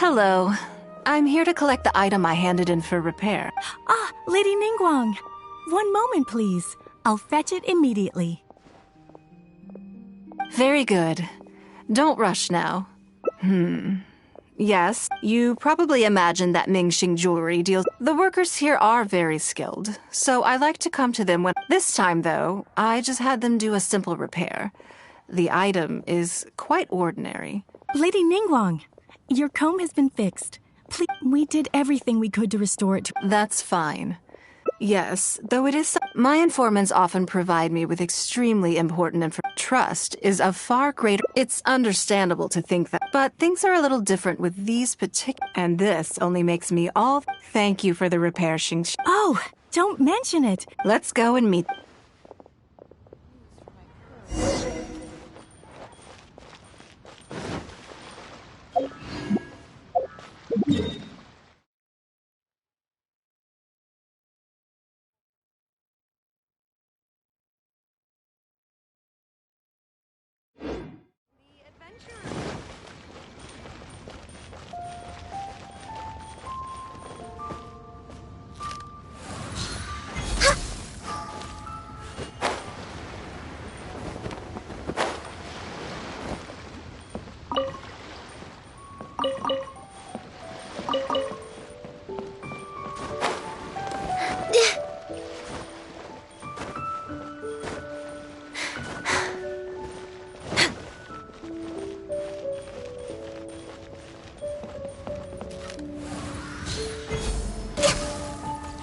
Hello. I'm here to collect the item I handed in for repair. Ah, Lady Ningguang. One moment, please. I'll fetch it immediately. Very good. Don't rush now. Yes, you probably imagine that Mingxing jewelry deals. The workers here are very skilled, so I like to come to them when. This time, though, I just had them do a simple repair. The item is quite ordinary. Lady Ningguang, your comb has been fixed. Please, we did everything we could to restore it to. That's fine. Yes, though it is. My informants often provide me with extremely important information. Trust is of far greater. It's understandable to think that, but things are a little different with these particular. And this only makes me all. Thank you for the repair, Xing. Oh, don't mention it. Let's go and meet.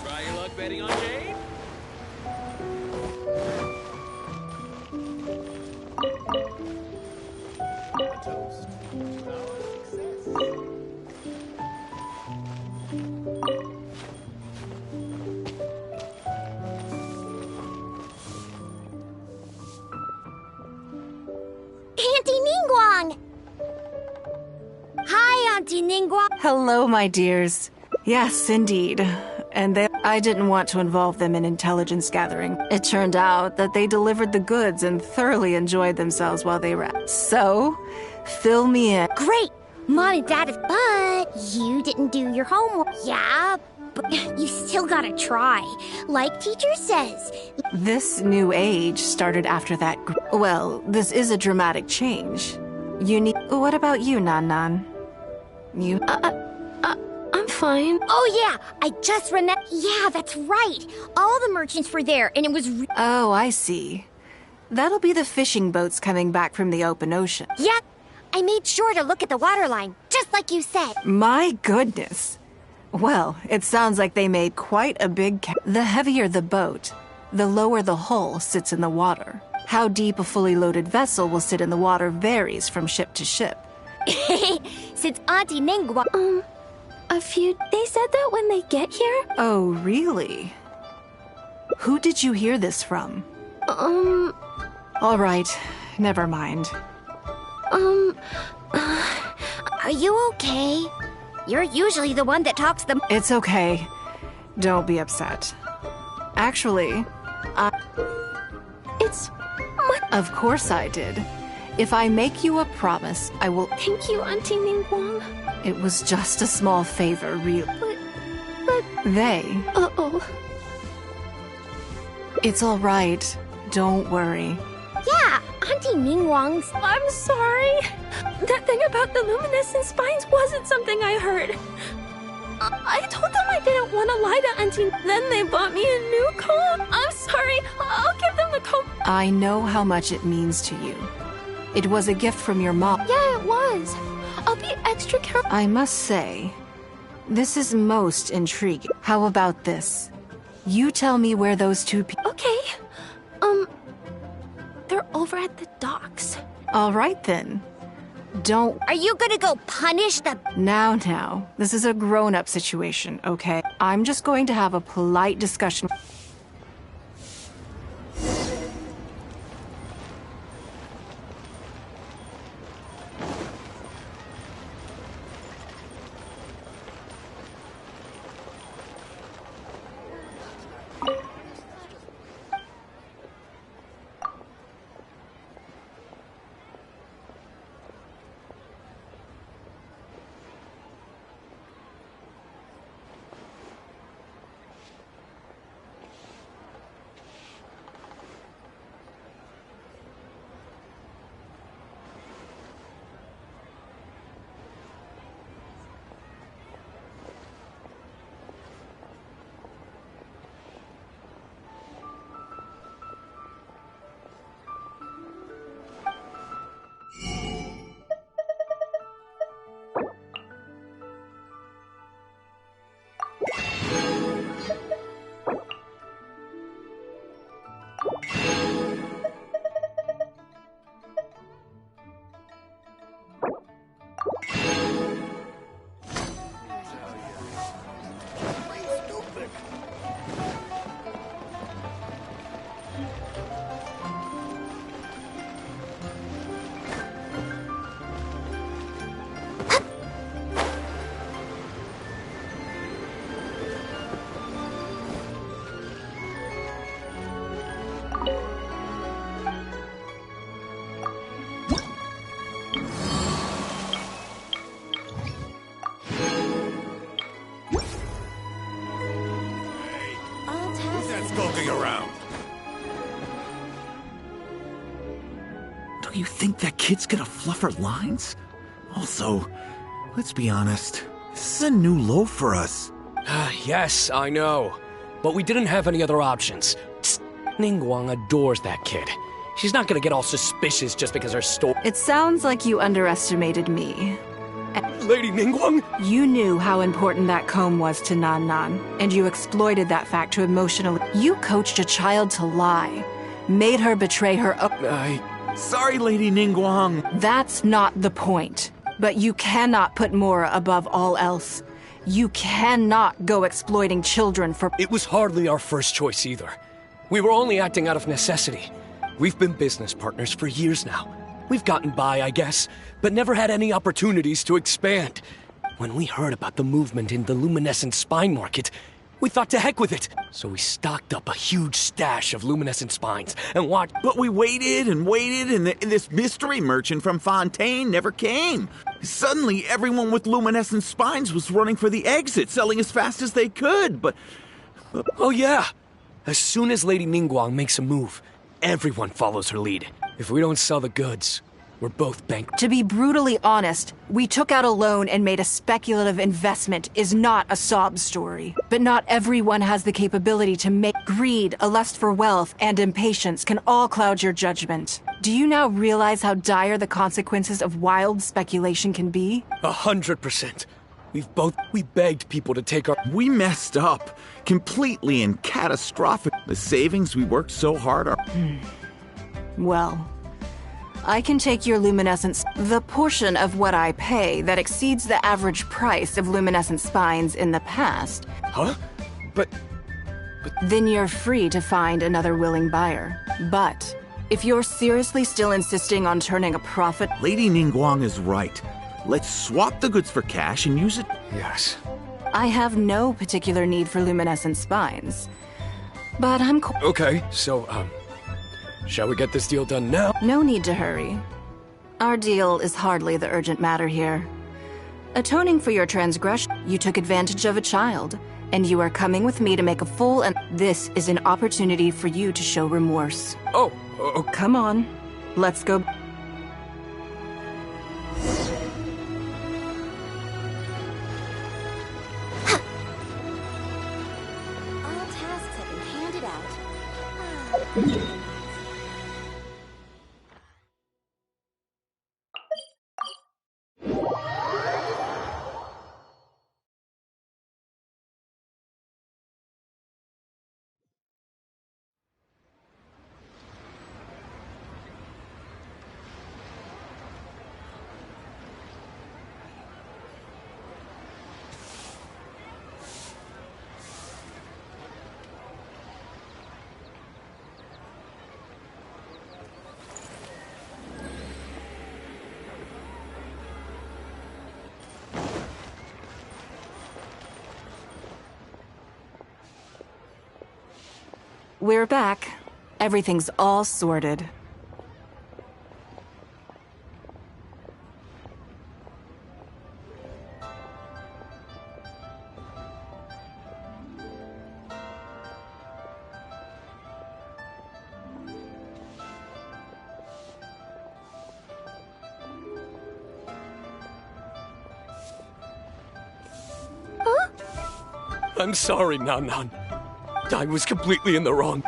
Try your luck betting on Jade? A toast to our success. Auntie Ningguang! Hi, Auntie Ningguang! Hello, my dears. Yes, indeed. And I didn't want to involve them in intelligence gathering. It turned out that they delivered the goods and thoroughly enjoyed themselves while they were. So, fill me in. Great! Mom and Dad have. But you didn't do your homework. Yeah, but you still gotta try. Like teacher says. This new age started after that. Well, this is a dramatic change. You need. What about you, Nan Nan? You. I'm fine. Oh yeah, I just remember. Yeah, that's right. All the merchants were there, and it was. Oh, I see. That'll be the fishing boats coming back from the open ocean. Yep. I made sure to look at the waterline, just like you said. My goodness. Well, it sounds like they made quite a big. The heavier the boat, the lower the hull sits in the water. How deep a fully loaded vessel will sit in the water varies from ship to ship. Since Auntie Ningguang. They said that when they get here? Oh, really? Who did you hear this from? All right, never mind. Are you okay? You're usually the one that talks the. It's okay. Don't be upset. Actually, It's... of course I did. If I make you a promise, I will. Thank you, Auntie Ningguang. It was just a small favor, really. But... They. Uh-oh. It's all right. Don't worry. Yeah, Auntie Ningguang's. I'm sorry. That thing about the luminescent spines wasn't something I heard. I told them I didn't want to lie to Auntie. Then they bought me a new comb. I'm sorry. I'll give them the comb. I know how much it means to you. It was a gift from your mom. Yeah, it was. I'll be extra careful. I must say, this is most intriguing. How about this? You tell me where those two people. Okay. They're over at the docks. All right then. Don't. Are you gonna go punish the. Now. This is a grown-up situation, okay? I'm just going to have a polite discussion. Do you think that kid's gonna fluff her lines? Also, let's be honest, this is a new low for us. Yes, I know. But we didn't have any other options. Tsk, Ningguang adores that kid. She's not gonna get all suspicious just because her store— It sounds like you underestimated me. Lady Ningguang? You knew how important that comb was to Nan Nan, and you exploited that fact to emotionally. You coached a child to lie, made her betray her own. Sorry, Lady Ningguang. That's not the point. But you cannot put Mora above all else. You cannot go exploiting children for— It was hardly our first choice either. We were only acting out of necessity. We've been business partners for years now. We've gotten by, I guess, but never had any opportunities to expand. When we heard about the movement in the luminescent spine market, we thought to heck with it. So we stocked up a huge stash of luminescent spines and watched— But we waited and waited, and this mystery merchant from Fontaine never came. Suddenly, everyone with luminescent spines was running for the exit, selling as fast as they could, but... Oh yeah! As soon as Lady Ningguang makes a move, everyone follows her lead. If we don't sell the goods, we're both bankrupt. To be brutally honest, we took out a loan and made a speculative investment is not a sob story. But not everyone has the capability to make— Greed, a lust for wealth, and impatience can all cloud your judgment. Do you now realize how dire the consequences of wild speculation can be? 100%. We begged people to take our— We messed up. Completely and catastrophic. The savings we worked so hard are... Well, I can take your luminescence, the portion of what I pay that exceeds the average price of luminescent spines in the past. Huh? But Then you're free to find another willing buyer. But if you're seriously still insisting on turning a profit— Lady Ningguang is right. Let's swap the goods for cash and use it... yes. I have no particular need for luminescent spines. But Okay, so, shall we get this deal done now? no need to hurry. Our deal is hardly the urgent matter here. Atoning for your transgression, you took advantage of a child, and you are coming with me to make a full— and this is an opportunity for you to show remorse. Oh, Come on, let's go. All tasks have been handed out. We're back. Everything's all sorted. I'm sorry, Nan Nan. I was completely in the wrong.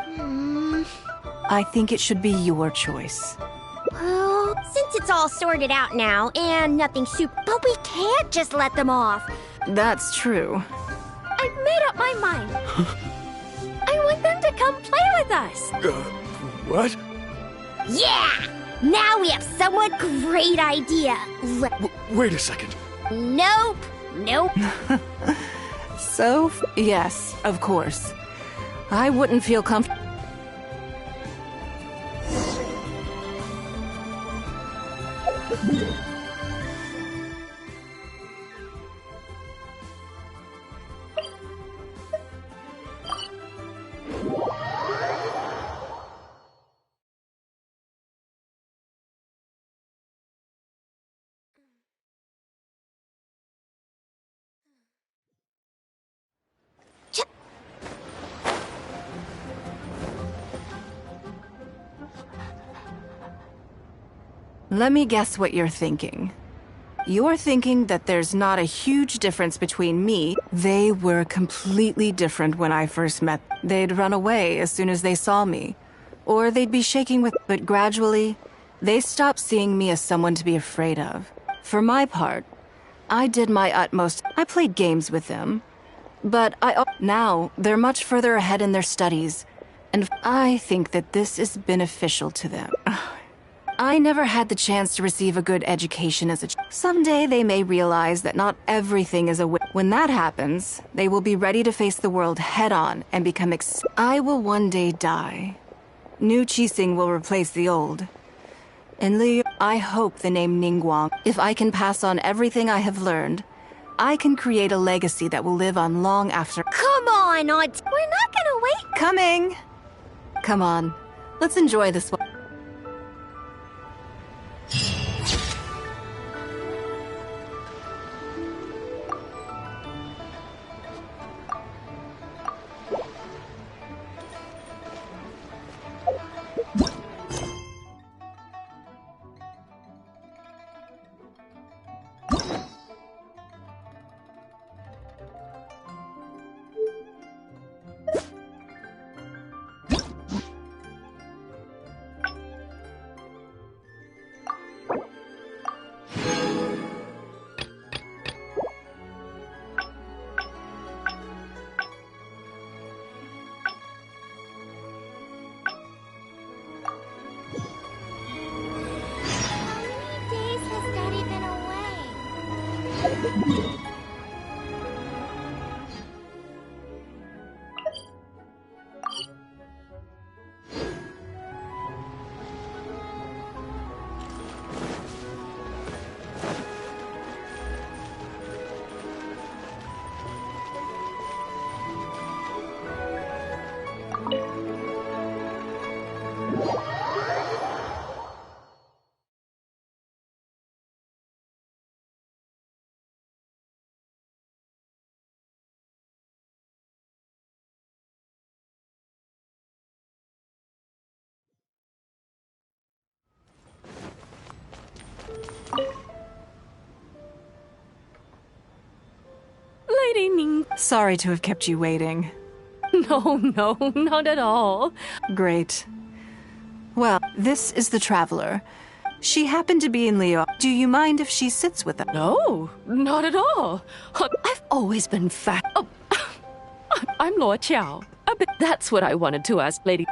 I think it should be your choice. Well, since it's all sorted out now and nothing super, but we can't just let them off. That's true. I've made up my mind. I want them to come play with us. What? Yeah! Now we have somewhat great idea. Wait a second. Nope. So, yes, of course. I wouldn't feel comfortable. Let me guess what you're thinking. You're thinking that there's not a huge difference between me. They were completely different when I first met. They'd run away as soon as they saw me. Or they'd be shaking with... But gradually, they stopped seeing me as someone to be afraid of. For my part, I did my utmost. I played games with them. But now, they're much further ahead in their studies. And I think that this is beneficial to them. I never had the chance to receive a good education as a child. Someday they may realize that not everything is a win. When that happens, they will be ready to face the world head-on and become I will one day die. New Qixing will replace the old. In Liu, I hope the name Ningguang. If I can pass on everything I have learned, I can create a legacy that will live on long after. Come on, we're not gonna wait. Coming! Come on, let's enjoy this one. How many days has Daddy been away? Lady Ning. Sorry to have kept you waiting. No, not at all. Great. Well, this is the Traveler. She happened to be in Leo. Do you mind if she sits with us? No, not at all. I've always been fat. Oh, I'm Luo Qiao. That's what I wanted to ask, Lady.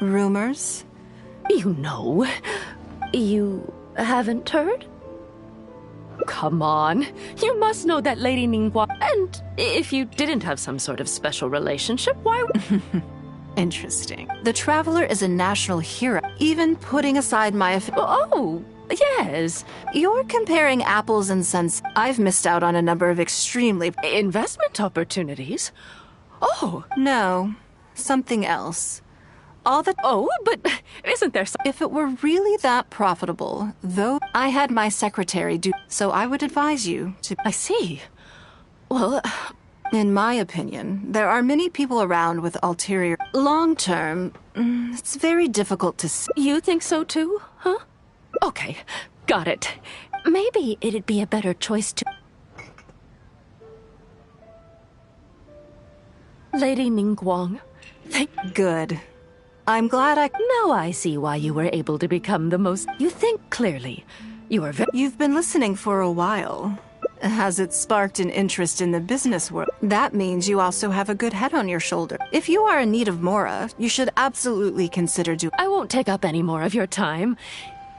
Rumors? You know. You haven't heard? Come on. You must know that Lady Ningguang. And if you didn't have some sort of special relationship, why... Interesting. The Traveler is a national hero, even putting aside my... Oh, yes. You're comparing apples and suns. I've missed out on a number of extremely... Investment opportunities? Oh. No, something else. All the... Oh, but isn't there some... If it were really that profitable, though, I had my secretary do... So I would advise you to... I see. Well... In my opinion, there are many people around with ulterior... Long term, it's very difficult to... You think so too, huh? Okay, got it. Maybe it'd be a better choice to... Lady Ningguang, Good. I'm glad Now I see why you were able to become the most... You think clearly. You are very... You've been listening for a while. Has it sparked an interest in the business world? That means you also have a good head on your shoulder. If you are in need of Mora, you should absolutely consider I won't take up any more of your time.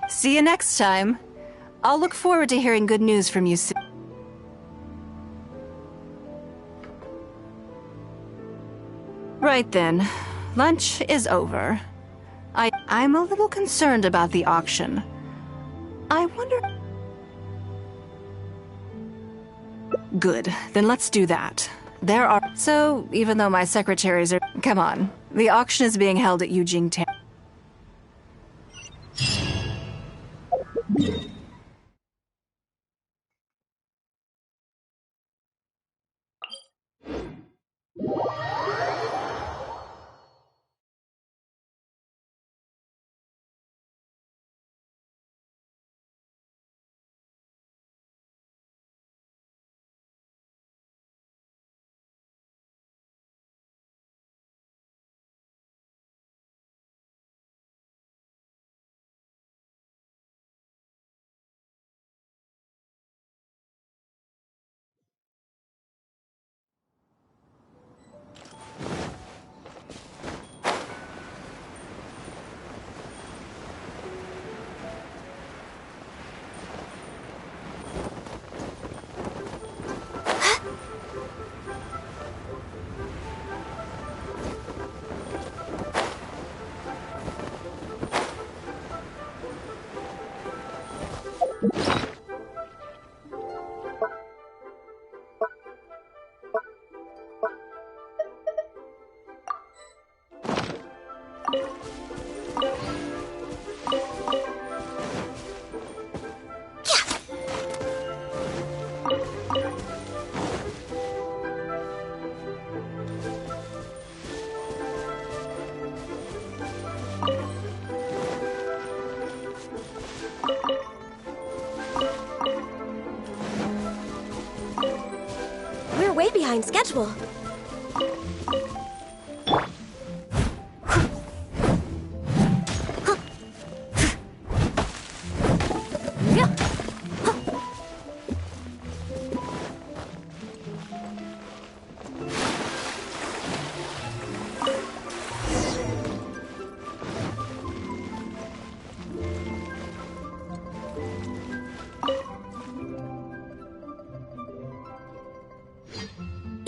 See you next time. I'll look forward to hearing good news from you soon. Right then. Lunch is over. I'm a little concerned about the auction. I wonder... Good. Then let's do that. There are... So, even though my secretaries are... Come on. The auction is being held at Yujing Town. We're way behind schedule.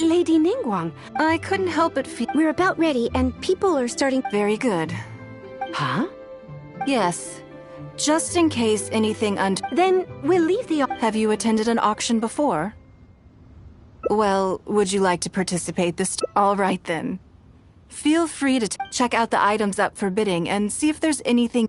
Lady Ningguang, I couldn't help but feel. we're about ready and people are starting. Very good. Huh? Yes. Just in case anything Then we'll leave the. Have you attended an auction before? Well, would you like to participate All right then. Feel free to check out the items up for bidding and see if there's anything.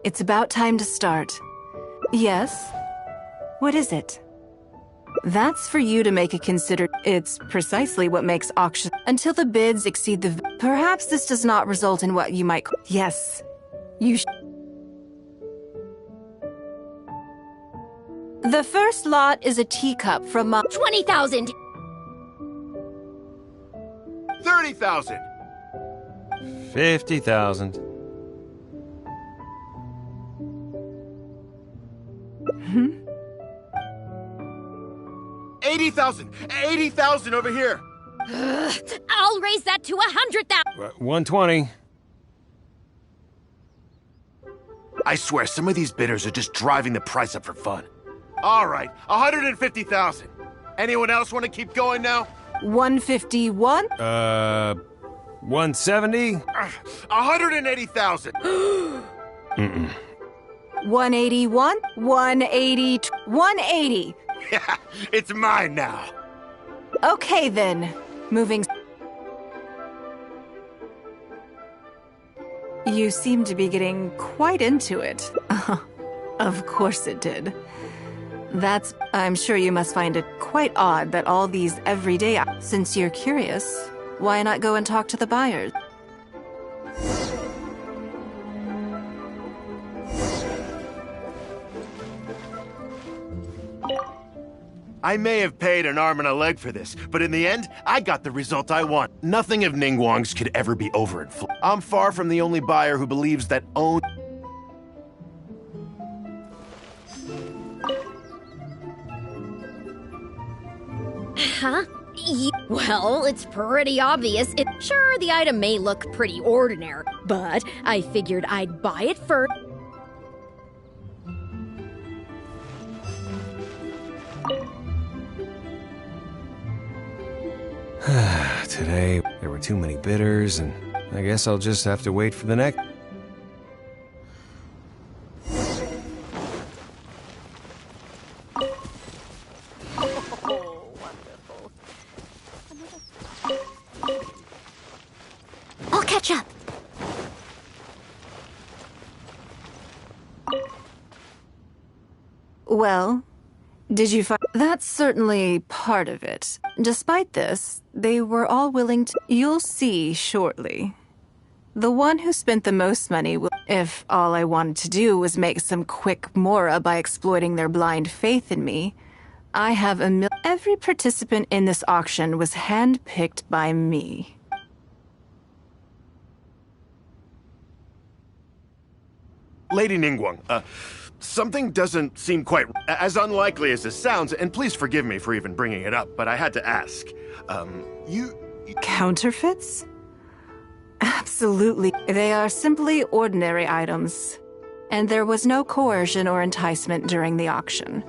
It's about time to start. Yes? What is it? That's for you to make a consider. It's precisely what makes auction until the bids exceed the. Perhaps this does not result in what you might. Yes. You. The first lot is a teacup from 20,000! 30,000! 50,000. 80,000! 80,000 over here! I'll raise that to 100,000. 120. I swear, some of these bidders are just driving the price up for fun. All right, 150,000. Anyone else want to keep going now? 151? 170? 180,000. 181? 180? 180! Yeah, it's mine now. Okay then. Moving. You seem to be getting quite into it. Of course it did. I'm sure you must find it quite odd that all these everyday. Since you're curious, why not go and talk to the buyers? I may have paid an arm and a leg for this, but in the end, I got the result I want. Nothing of Ningguang's could ever be overinflated. I'm far from the only buyer who believes that own. Huh? Well, it's pretty obvious. Sure, the item may look pretty ordinary, but I figured I'd buy it first. Today, there were too many bidders, and I guess I'll just have to wait for the next. I'll catch up. Well, did you find... That's certainly part of it. Despite this, they were all willing to... You'll see shortly. The one who spent the most money will... If all I wanted to do was make some quick mora by exploiting their blind faith in me, I have Every participant in this auction was handpicked by me. Lady Ningguang, something doesn't seem quite as unlikely as this sounds, and please forgive me for even bringing it up, but I had to ask. Counterfeits? Absolutely. They are simply ordinary items. And there was no coercion or enticement during the auction.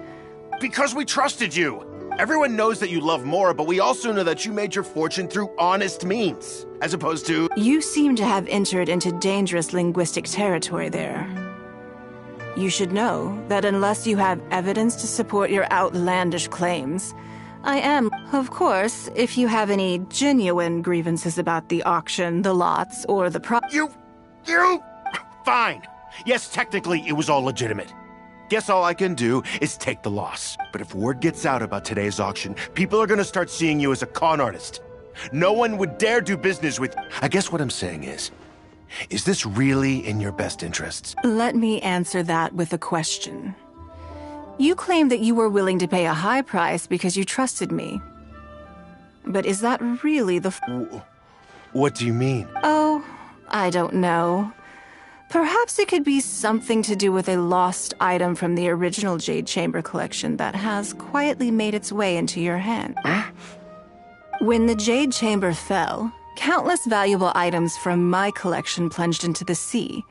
Because we trusted you! Everyone knows that you love Mora, but we also know that you made your fortune through honest means, as opposed to... You seem to have entered into dangerous linguistic territory there. You should know that unless you have evidence to support your outlandish claims, I am, of course, if you have any genuine grievances about the auction, the lots, or the You! Fine! Yes, technically, it was all legitimate. Guess all I can do is take the loss. But if word gets out about today's auction, people are gonna start seeing you as a con artist. No one would dare do business with... I guess what I'm saying is this really in your best interests? Let me answer that with a question. You claim that you were willing to pay a high price because you trusted me. But is that really the... What do you mean? Oh, I don't know. Perhaps it could be something to do with a lost item from the original Jade Chamber collection that has quietly made its way into your hand. When the Jade Chamber fell, countless valuable items from my collection plunged into the sea.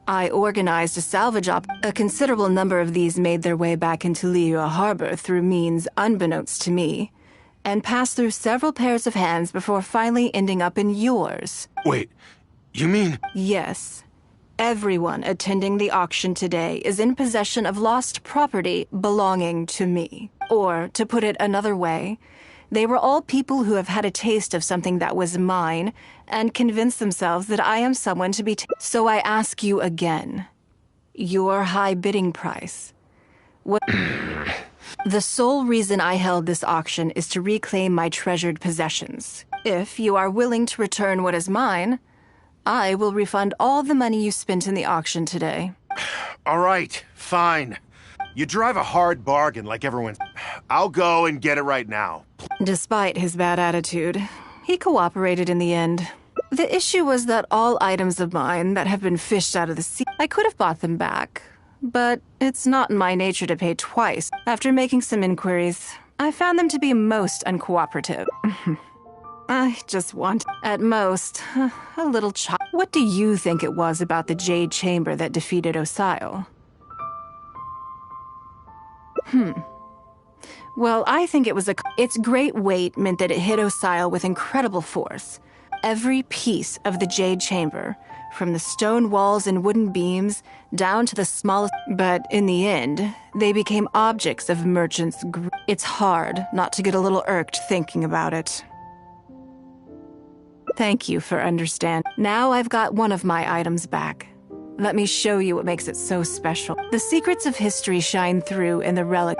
I organized a salvage A considerable number of these made their way back into Liyue Harbor through means unbeknownst to me, and passed through several pairs of hands before finally ending up in yours. Wait, you mean... Yes. Everyone attending the auction today is in possession of lost property belonging to me. Or, to put it another way, they were all people who have had a taste of something that was mine and convinced themselves that I am someone to be So I ask you again. Your high bidding price. What... The sole reason I held this auction is to reclaim my treasured possessions. If you are willing to return what is mine, I will refund all the money you spent in the auction today. All right, fine. You drive a hard bargain like everyone. I'll go and get it right now. Despite his bad attitude, he cooperated in the end. The issue was that all items of mine that have been fished out of the sea, I could have bought them back. But it's not in my nature to pay twice. After making some inquiries, I found them to be most uncooperative. I just want, at most, a little child. What do you think it was about the Jade Chamber that defeated Osile? Well, I think it was its great weight meant that it hit Osile with incredible force. Every piece of the Jade Chamber, from the stone walls and wooden beams, down to the smallest... But in the end, they became objects of merchants' It's hard not to get a little irked thinking about it. Thank you for understanding. Now I've got one of my items back. Let me show you what makes it so special. The secrets of history shine through in the relic...